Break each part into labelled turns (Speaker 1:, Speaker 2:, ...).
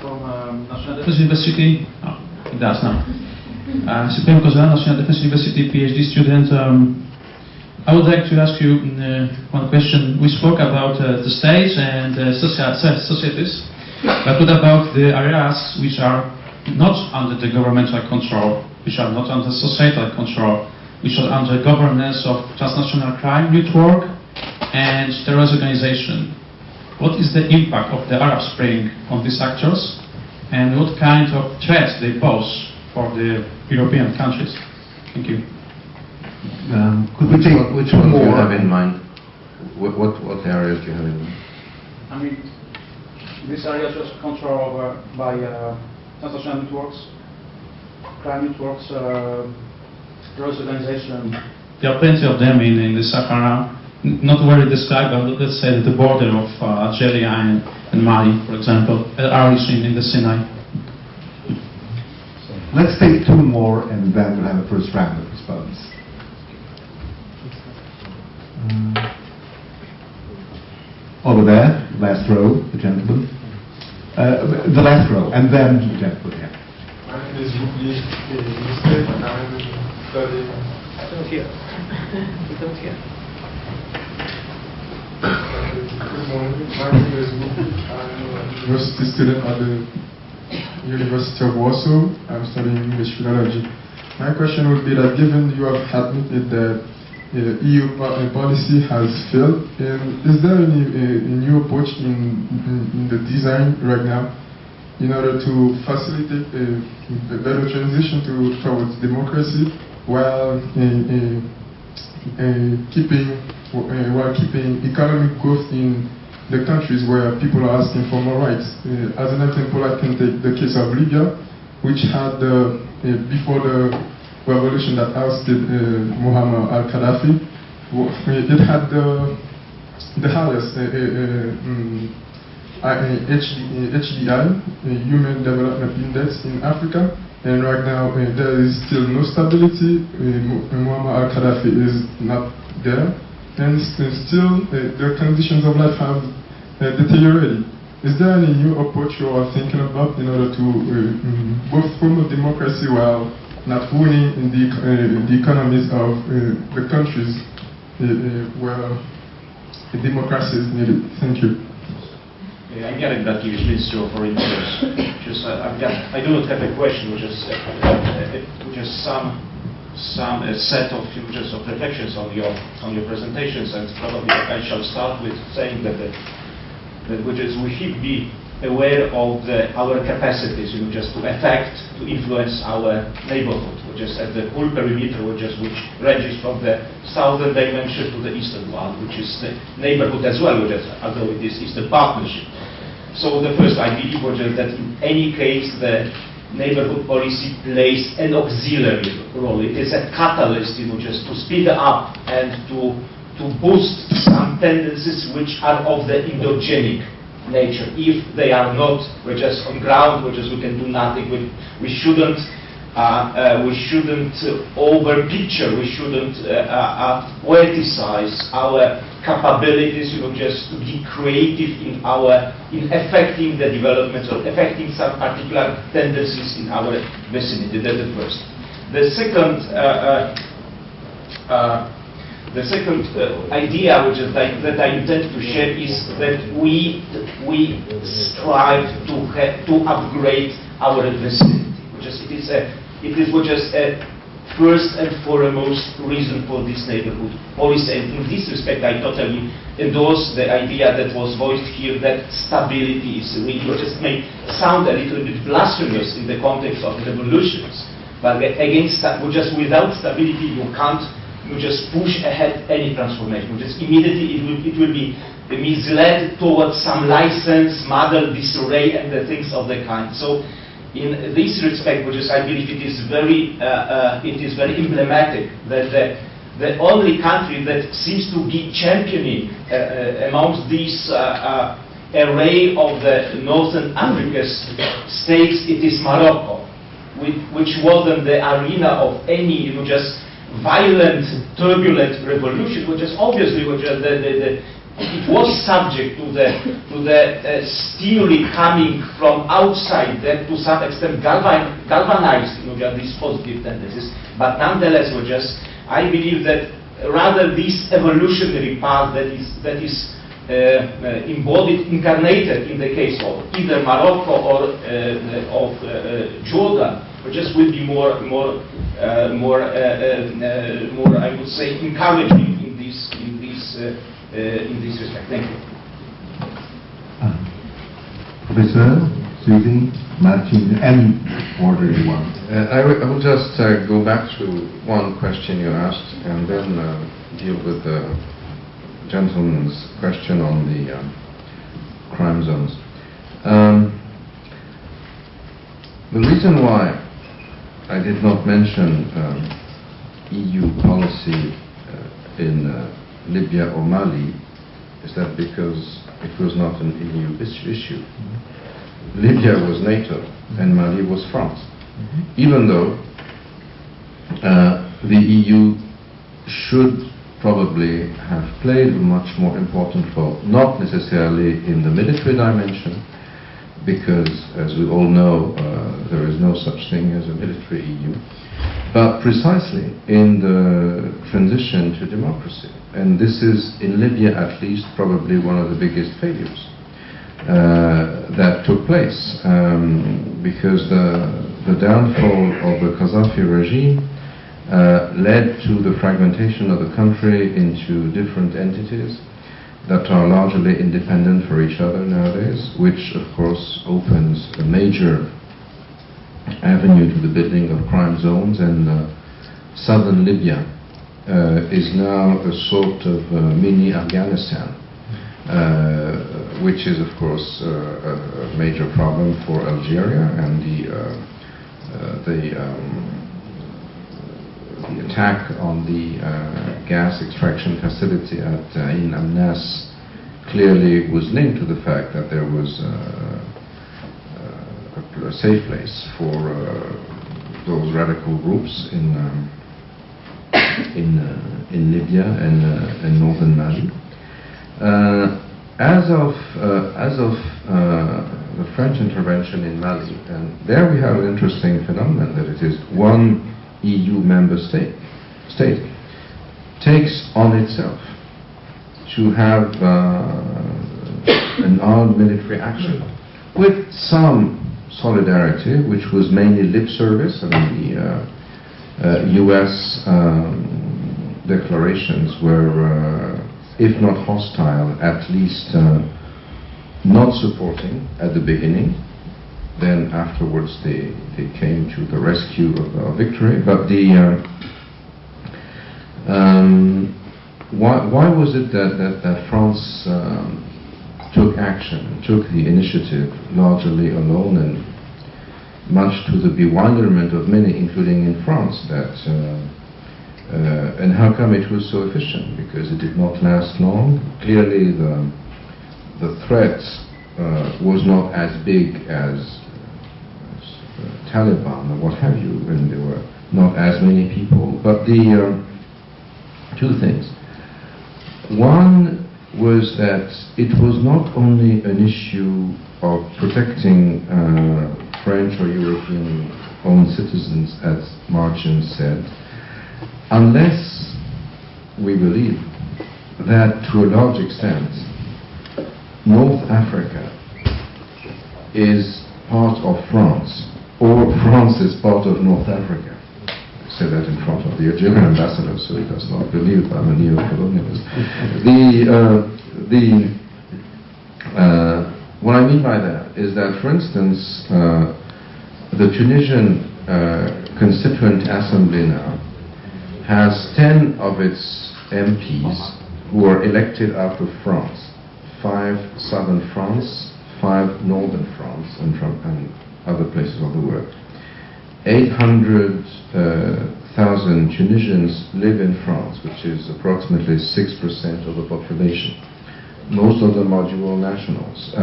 Speaker 1: from National Defense University. Oh, it does now. Supreme Kozan, National Defense University PhD student. I would like to ask you one question. We spoke about the states and societies, but what about the areas which are not under the governmental control, which are not under societal control, which are under governance of transnational crime network and terrorist organization? What is the impact of the Arab Spring on these actors, and what kind of threats they pose for the European countries? Thank you.
Speaker 2: Could we take which one do you have in mind? What areas do you have in mind?
Speaker 1: I mean, these areas are controlled over by transnational networks, crime networks, terrorist organization. There are plenty of them in the Sahara, not very described, but let's say the border of Algeria and Mali, for example, areas in the Sinai.
Speaker 3: Let's take two more and then we'll have a first round of response. Over there, last row, the gentleman. The last row, and then the gentleman here.
Speaker 4: My name is Gilles Kepel, and I'm studying.
Speaker 5: I don't hear. I don't hear.
Speaker 4: Good morning. My name is Gilles. I'm a university student at the University of Warsaw. I'm studying English philology. My question would be that, given you have admitted that EU policy has failed, is there any new approach in the design right now in order to facilitate a better transition towards democracy while keeping economic growth in the countries where people are asking for more rights? As an example, I can take the case of Libya, which had before the revolution that ousted Muammar al-Gaddafi, it had the highest HDI, Human Development Index in Africa, and right now there is still no stability. Muammar al-Gaddafi is not there, and still the conditions of life have deteriorated. Is there any new approach you are thinking about in order to both promote democracy while not ruining the economies of the countries where democracy is needed? Thank you.
Speaker 6: I'm Jarek Bratkiewicz, Minister of Foreign Affairs. I do not have a question, which is some set of reflections on your presentations, and probably I shall start with saying that we should be aware of our capacities, just to affect, to influence our neighborhood, which is at the whole perimeter, which ranges from the southern dimension to the eastern one, which is the neighborhood as well, although it is the partnership. So the first, I believe, that in any case the neighborhood policy plays an auxiliary role. It is a catalyst, just to speed up and to boost some tendencies which are of the endogenic nature. If they are not, we're just on ground, we can do nothing. We shouldn't over-picture, we shouldn't poeticize our capabilities, just to be creative in affecting the development or affecting some particular tendencies in our vicinity. That's the first. The second idea that I intend to share is that we strive to upgrade our vicinity. It is a first and foremost reason for this neighborhood policy. And in this respect, I totally endorse the idea that was voiced here that stability is really, it may sound a little bit blasphemous in the context of revolutions, but without stability you can't just push ahead any transformation. Immediately it will be misled towards some license, muddle, disarray, and the things of the kind. So, in this respect, I believe it is very emblematic that the only country that seems to be championing amongst these array of the Northern African states, it is Morocco, which wasn't the arena of any violent, turbulent revolution, which is obviously it was subject to the stimuli coming from outside that to some extent galvanized these positive tendencies, but nonetheless were just, I believe that rather this evolutionary path that is embodied, incarnated in the case of either Morocco or of Jordan, but just will be more I would say encouraging in this respect. Thank you.
Speaker 3: Professor, Susi, Marcin, any order you want.
Speaker 2: I will just go back to one question you asked and then deal with the gentleman's question on the crime zones. The reason why I did not mention EU policy in Libya or Mali is that because it was not an EU issue. Libya was NATO and Mali was France. Even though the EU should probably have played a much more important role, not necessarily in the military dimension, because as we all know there is no such thing as a military EU, but precisely in the transition to democracy. And this is, in Libya at least, probably one of the biggest failures that took place, because the downfall of the Gaddafi regime led to the fragmentation of the country into different entities that are largely independent for each other nowadays, which of course opens a major avenue to the building of crime zones, and southern Libya is now a sort of mini Afghanistan, which is of course a major problem for Algeria, and the attack on the gas extraction facility at Ain Amnas clearly was linked to the fact that there was a safe place for those radical groups in Libya and northern Mali. As of the French intervention in Mali, and there we have an interesting phenomenon, that it is one EU member state takes on itself to have an armed military action with some solidarity, which was mainly lip service. I mean, the US declarations were, if not hostile, at least not supporting at the beginning. Then afterwards they came to the rescue of victory. But why was it that France took action, took the initiative largely alone, and much to the bewilderment of many, including in France, that and how come it was so efficient? Because it did not last long. Clearly the threat was not as big as Taliban or what have you, and there were not as many people. But the two things. One was that it was not only an issue of protecting French or European-owned citizens, as Marcin said, unless we believe that to a large extent North Africa is part of France, or France is part of North Africa. I say that in front of the Algerian ambassador, so he does not believe I'm a neo-colonialist. What I mean by that is that, for instance, the Tunisian Constituent Assembly now has 10 of its MPs who are elected out of France, 5 southern France, 5 northern France, and other places of the world. 800,000 Tunisians live in France, which is approximately 6% of the population. Most of them are dual nationals,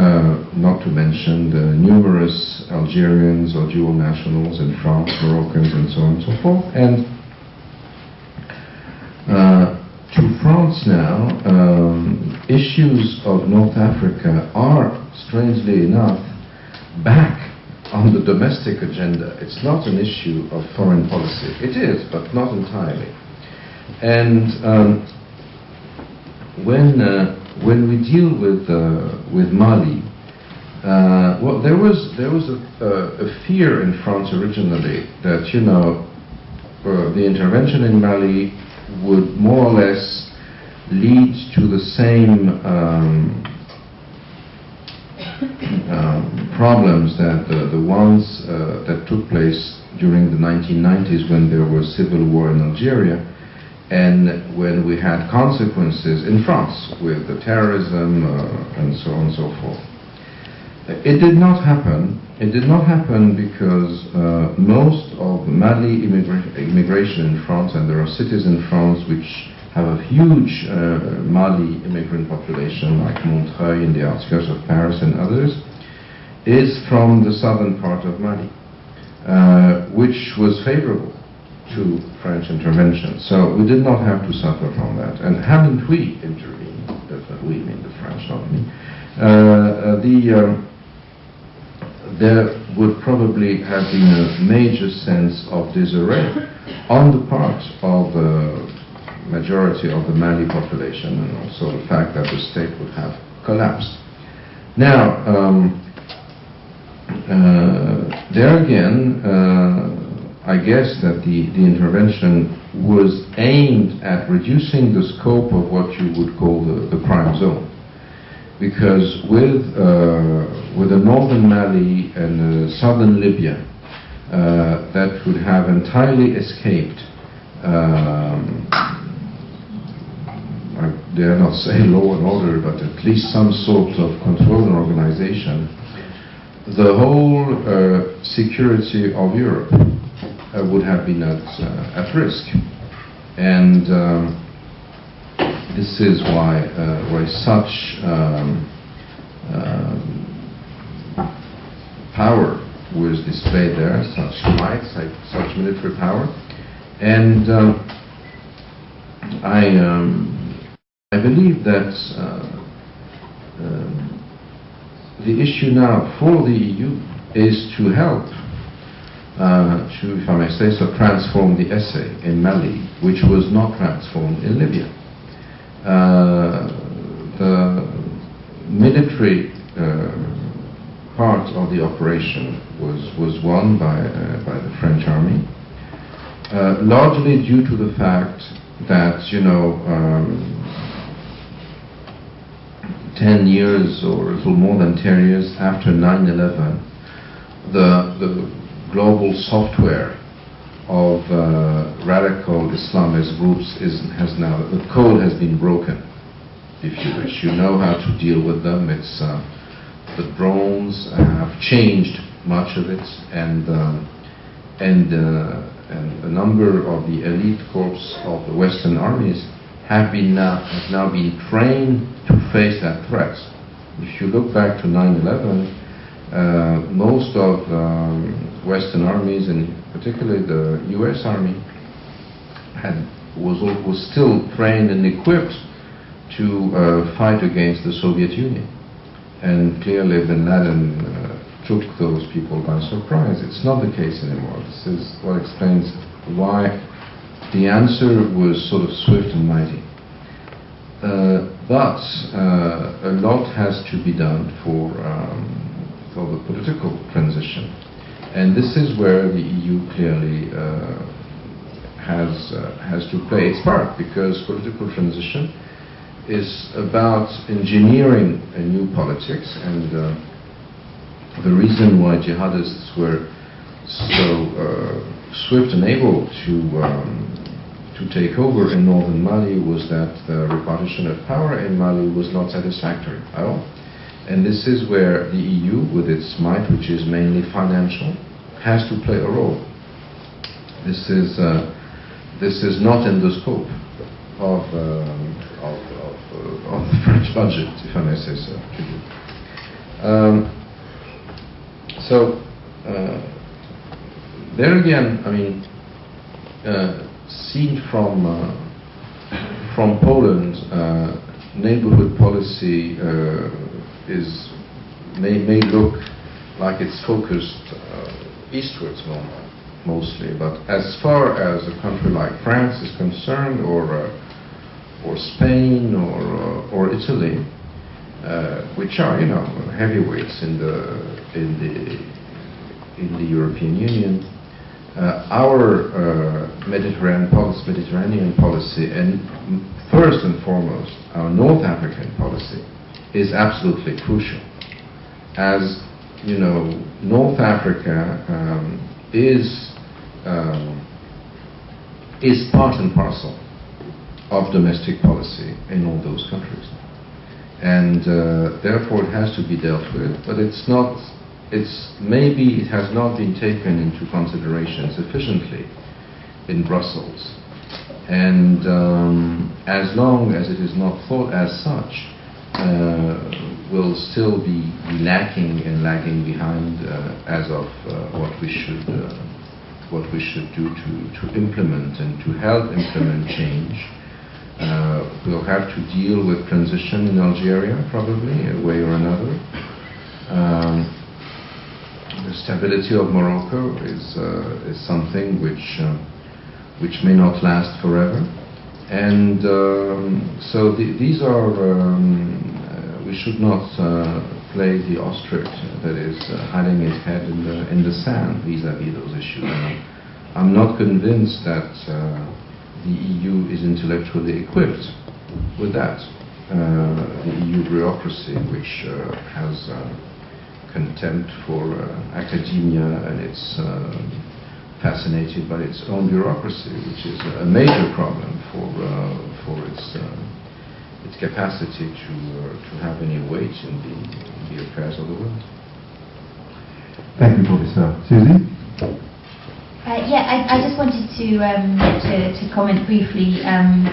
Speaker 2: not to mention the numerous Algerians or dual nationals in France, Moroccans, and so on and so forth. And to France now, issues of North Africa are, strangely enough, back on the domestic agenda. It's not an issue of foreign policy. It is, but not entirely. And when we deal with Mali, well, there was a fear in France originally that, you know, the intervention in Mali would more or less lead to the same problems that the ones that took place during the 1990s when there was civil war in Algeria, and when we had consequences in France with the terrorism and so on and so forth. It did not happen. It did not happen because most of Mali immigration in France, and there are cities in France which have a huge Mali immigrant population, like Montreuil in the outskirts of Paris and others, is from the southern part of Mali, which was favorable to French intervention. So we did not have to suffer from that. And hadn't we intervened, we mean the French, not me, there would probably have been a major sense of disarray on the part of the majority of the Mali population, and also the fact that the state would have collapsed. Now, there again, I guess that the intervention was aimed at reducing the scope of what you would call the crime zone. Because with the northern Mali and southern Libya, that would have entirely escaped, I dare not say law and order, but at least some sort of control and organization, the whole security of Europe would have been at risk. And this is why such power was displayed there, such might, such military power. And I believe that the issue now for the EU is to help to, if I may say so, transform the essay in Mali, which was not transformed in Libya. The military part of the operation was won by the French army, largely due to the fact that, you know, 10 years or a little more than 10 years after 9/11, the global software of radical Islamist groups has now, the code has been broken, if you wish. You know how to deal with them. It's the drones have changed much of it, and a number of the elite corps of the Western armies have now been trained to face that threat. If you look back to 9/11, most of Western armies, and particularly the US Army, was still trained and equipped to fight against the Soviet Union. And clearly Bin Laden took those people by surprise. It's not the case anymore. This is what explains why the answer was sort of swift and mighty. But a lot has to be done for the political transition. And this is where the EU clearly has to play its part, because political transition is about engineering a new politics, and the reason why jihadists were so swift and able to take over in northern Mali was that the repartition of power in Mali was not satisfactory at all. And this is where the EU, with its might, which is mainly financial, has to play a role. This is not in the scope of the French budget, if I may say so. There again, I mean, seen from Poland, neighborhood policy may look like it's focused eastwards mostly, but as far as a country like France is concerned, or Spain, or Italy, which are, you know, heavyweights in the European Union, our Mediterranean policy, and first and foremost our North African policy, is absolutely crucial. As you know, North Africa is part and parcel of domestic policy in all those countries, and therefore it has to be dealt with. But maybe it has not been taken into consideration sufficiently in Brussels, and as long as it is not thought as such, will still be lacking and lagging behind as of what we should do to implement and to help implement change. We'll have to deal with transition in Algeria, probably, a way or another. The stability of Morocco is something which may not last forever, and so these are. We should not play the ostrich that is hiding its head in the sand vis-à-vis those issues. I'm not convinced that the EU is intellectually equipped with that. The EU bureaucracy, which has contempt for academia, and it's fascinated by its own bureaucracy, which is a major problem for its capacity to have any weight in the affairs of the world.
Speaker 3: Thank you, Professor. Susi?
Speaker 7: I just wanted to comment briefly on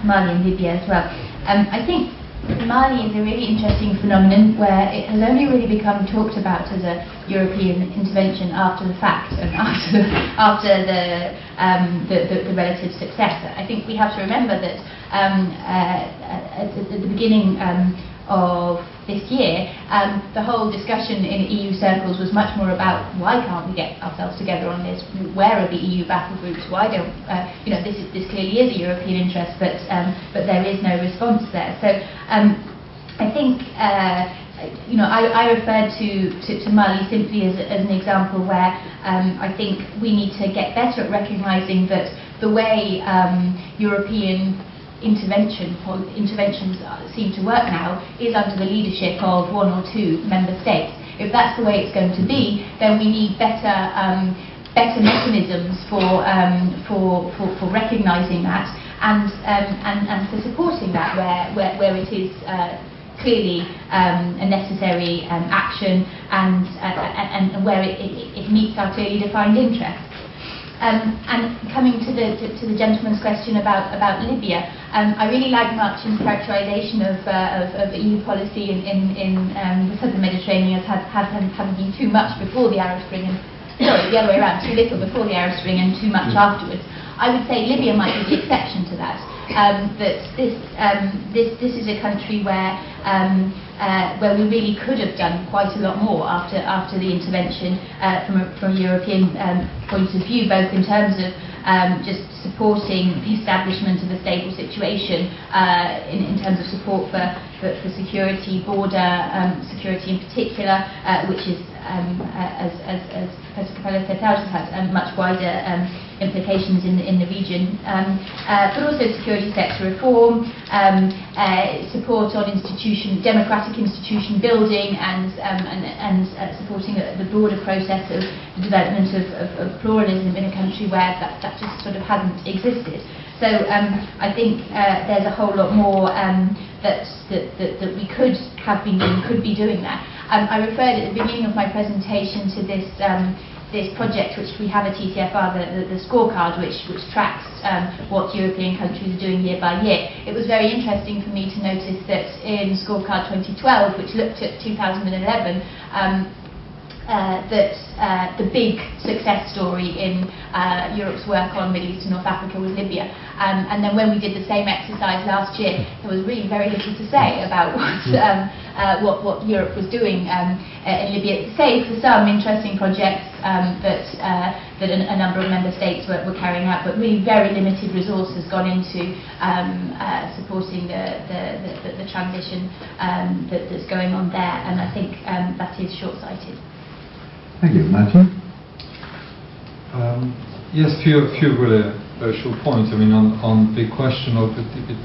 Speaker 7: Mali and Libya as well. I think Mali is a really interesting phenomenon where it has only really become talked about as a European intervention after the fact and after the relative success. I think we have to remember that at the beginning of this year, the whole discussion in EU circles was much more about why can't we get ourselves together on this? Where are the EU battle groups? Why don't this clearly is a European interest, but there is no response there. So I think I referred to Mali simply as an example where I think we need to get better at recognising that the way European interventions seem to work now is under the leadership of one or two member states. If that's the way it's going to be, then we need better mechanisms for recognising that and for supporting that where it is clearly a necessary action and where it meets our clearly defined interests. And coming to the gentleman's question about Libya, I really like Marcin's characterisation of EU policy in the southern Mediterranean as having been too much before the Arab Spring, and sorry, the other way around, too little before the Arab Spring and too much afterwards. I would say Libya might be the exception to that. That this is a country where we really could have done quite a lot more after the intervention from a European point of view, both in terms of just supporting the establishment of a stable situation, in terms of support for security, border security in particular, which is, as Professor Kepel set out, has much wider implications in the region, but also security sector reform, support on democratic institution building, and supporting the broader process of the development of pluralism in a country where that just sort of hasn't existed. So I think there's a whole lot more that we could have been doing, could be doing that. I referred at the beginning of my presentation to this project which we have at ECFR, the scorecard, which tracks what European countries are doing year by year. It was very interesting for me to notice that in scorecard 2012, which looked at 2011, that the big success story in Europe's work on Middle East and North Africa was Libya. And then when we did the same exercise last year, there was really very little to say about what Europe was doing in Libya, save for some interesting projects that a number of member states were carrying out, but really very limited resource has gone into supporting the transition that's going on there, and I think that is short-sighted.
Speaker 3: Thank you. Marcin?
Speaker 8: Yes, few really short points. I mean, on the question of the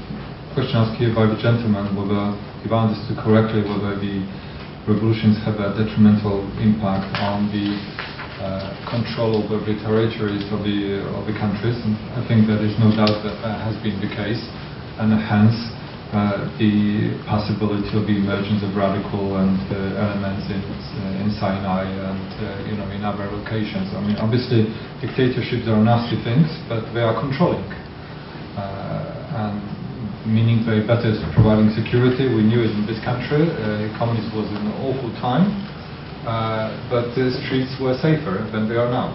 Speaker 8: question asked here by the gentleman, whether, if I understood correctly, whether the revolutions have a detrimental impact on the control over the territories of the countries, and I think there is no doubt that has been the case, and hence the possibility of the emergence of radical and elements in Sinai and in other locations. I mean, obviously dictatorships are nasty things, but they are controlling, and meaning they're better at providing security. We knew it in this country. Communism was an awful time, but the streets were safer than they are now.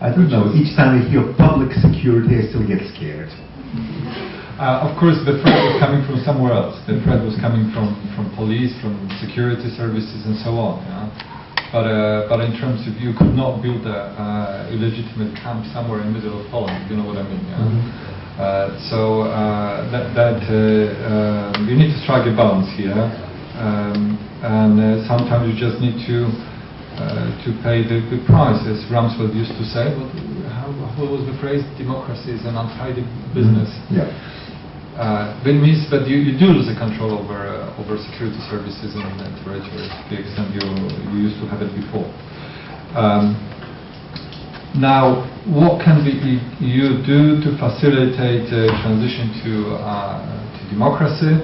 Speaker 3: I don't know. Each time I hear public security, I still get scared.
Speaker 8: Of course, the threat was coming from somewhere else. The threat was coming from police, from security services, and so on. But in terms of, you could not build a illegitimate camp somewhere in the middle of Poland. You know what I mean? So you need to strike a balance here, and sometimes you just need to pay the price, as Rumsfeld used to say. But what was the phrase? Democracy is an untidy business.
Speaker 3: Yeah.
Speaker 8: That means that you do lose the control over security services and territories to the extent you used to have it before. Now, what can the EU do to facilitate transition to democracy?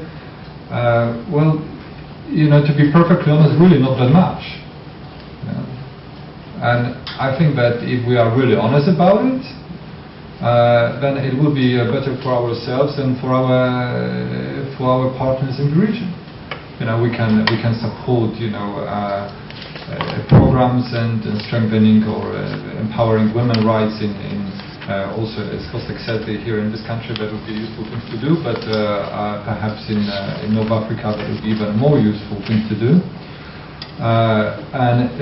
Speaker 8: Well, to be perfectly honest, really not that much. And I think that if we are really honest about it, then it will be better for ourselves and for our partners in the region. We can support programs and strengthening or empowering women's rights in also, as Kostek said, here in this country, that would be useful things to do, but perhaps in North Africa that would be even more useful things to do. And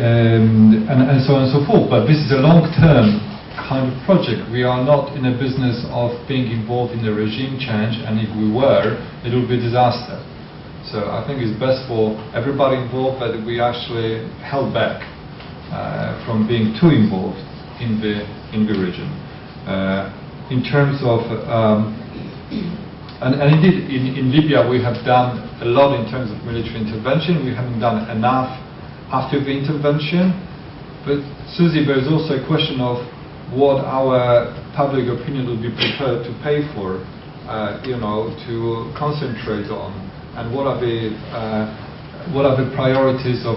Speaker 8: so on and so forth. But this is a long-term kind of project. We are not in a business of being involved in a regime change, and if we were, it would be a disaster. So I think it's best for everybody involved that we actually held back from being too involved in the region. In terms of and indeed in Libya we have done a lot in terms of military intervention. We haven't done enough after the intervention. But Susi, there is also a question of what our public opinion will be prepared to pay for, to concentrate on, and what are the priorities of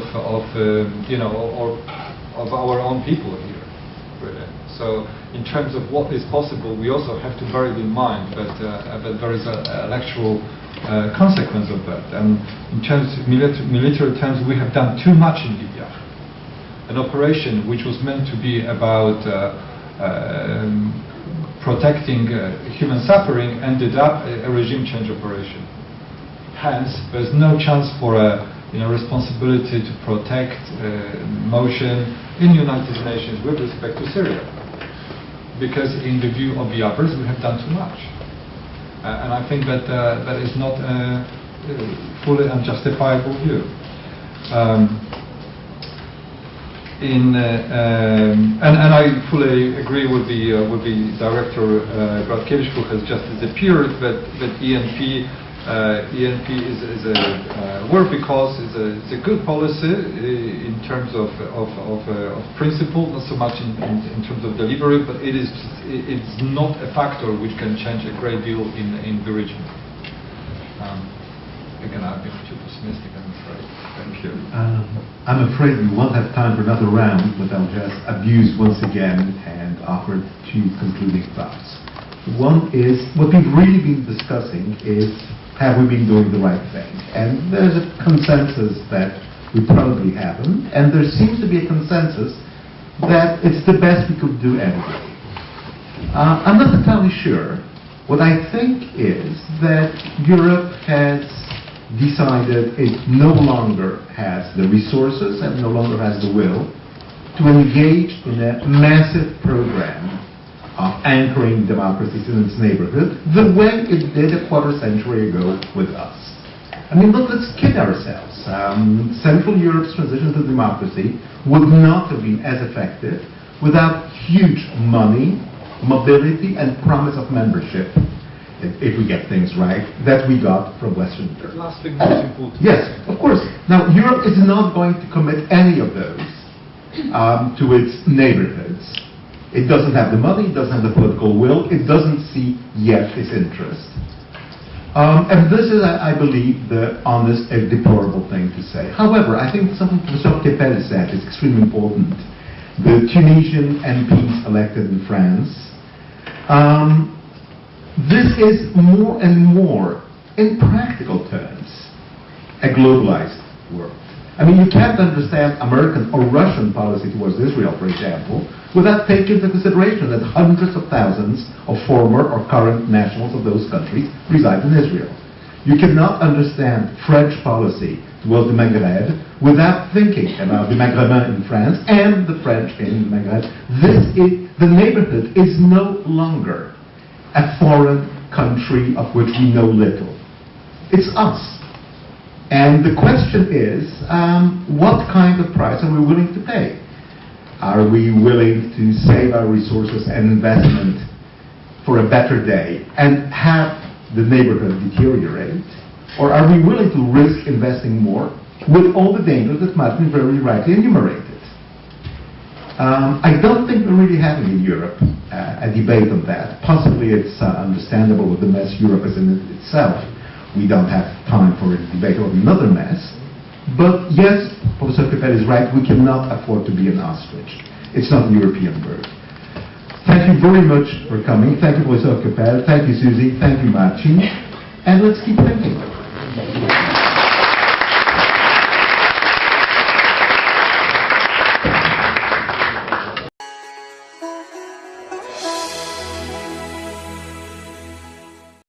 Speaker 8: our own people here, really. So, in terms of what is possible, we also have to bear in mind that there is an electoral consequence of that. And in terms of military terms, we have done too much in Libya. An operation which was meant to be about protecting human suffering ended up a regime change operation. Hence, there's no chance for a responsibility to protect motion in United Nations with respect to Syria, because in the view of the others, we have done too much, and I think that that is not a fully unjustifiable view. And I fully agree with the director Bratkiewicz, who has just disappeared, that ENP is a worthy cause. It's a good policy in terms of principle, not so much in terms of delivery, but it's not a factor which can change a great deal in the region. Again, I've been too pessimistic, I'm afraid. Thank you.
Speaker 3: I'm afraid we won't have time for another round, but I'll just abuse once again and offer two concluding thoughts. One is, what we've really been discussing is, have we been doing the right thing? And there's a consensus that We probably haven't, and there seems to be a consensus that it's the best we could do anyway. I'm not entirely sure. What I think is that Europe has decided it no longer has the resources and no longer has the will to engage in a massive program of anchoring democracies in its neighborhood the way it did a quarter century ago with us. I mean, let's kid ourselves. Central Europe's transition to democracy would not have been as effective without huge money, mobility, and promise of membership, if we get things right, that we got from Western Europe.
Speaker 8: Last thing is important.
Speaker 3: Yes, of course. Now, Europe is not going to commit any of those to its neighborhoods. It doesn't have the money, it doesn't have the political will, it doesn't see yet its interest. And this is, I believe, the honest and deplorable thing to say. However, I think something Professor Kepel said is extremely important. The Tunisian MPs elected in France, this is more and more, in practical terms, a globalized world. I mean, you can't understand American or Russian policy towards Israel, for example, without taking into consideration that hundreds of thousands of former or current nationals of those countries reside in Israel. You cannot understand French policy towards the Maghreb without thinking about the Maghrebins in France and the French in the Maghreb. The neighborhood is no longer a foreign country of which we know little. It's us. And the question is, what kind of price are we willing to pay? Are we willing to save our resources and investment for a better day and have the neighborhood deteriorate? Or are we willing to risk investing more with all the dangers that Martin very rightly enumerated? I don't think we're really having in Europe a debate on that. Possibly it's understandable with the mess Europe is in itself. We don't have time for a debate on another mess. But yes, Professor Kepel is right, we cannot afford to be an ostrich. It's not a European bird. Thank you very much for coming. Thank you, Professor Kepel. Thank you, Susi. Thank you, Marcin. And let's keep thinking.